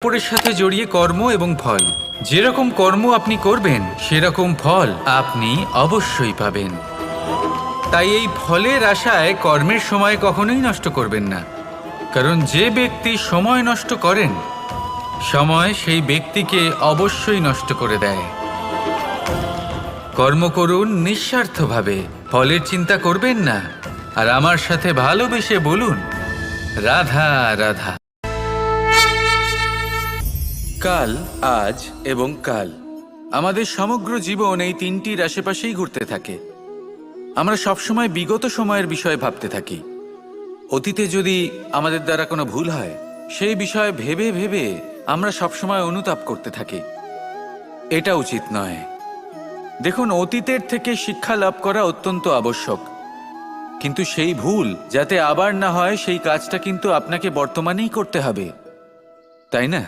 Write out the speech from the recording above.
পরের সাথে জড়িয়ে কর্ম এবং ফল। যেরকম কর্ম আপনি করবেন সেরকম ফল আপনি অবশ্যই পাবেন। তাই এই ফলের আশায় কর্মের সময় কখনোই নষ্ট করবেন না, কারণ যে ব্যক্তি সময় নষ্ট করেন সময় সেই ব্যক্তিকে অবশ্যই নষ্ট করে দেয়। কর্ম করুন নিঃস্বার্থভাবে, ফলের চিন্তা করবেন না, আর আমার সাথে ভালোবেসে বলুন রাধা রাধা। কাল, আজ এবং কাল, আমাদের সমগ্র জীবন এই তিনটির আশেপাশেই ঘুরতে থাকে। আমরা সবসময় বিগত সময়ের বিষয়ে ভাবতে থাকি। অতীতে যদি আমাদের দ্বারা কোনো ভুল হয় সেই বিষয়ে ভেবে ভেবে আমরা সবসময় অনুতাপ করতে থাকি। এটা উচিত নয়। দেখুন, অতীতের থেকে শিক্ষা লাভ করা অত্যন্ত আবশ্যক, কিন্তু সেই ভুল যাতে আবার না হয় সেই কাজটা কিন্তু আপনাকে বর্তমানেই করতে হবে, তাই না?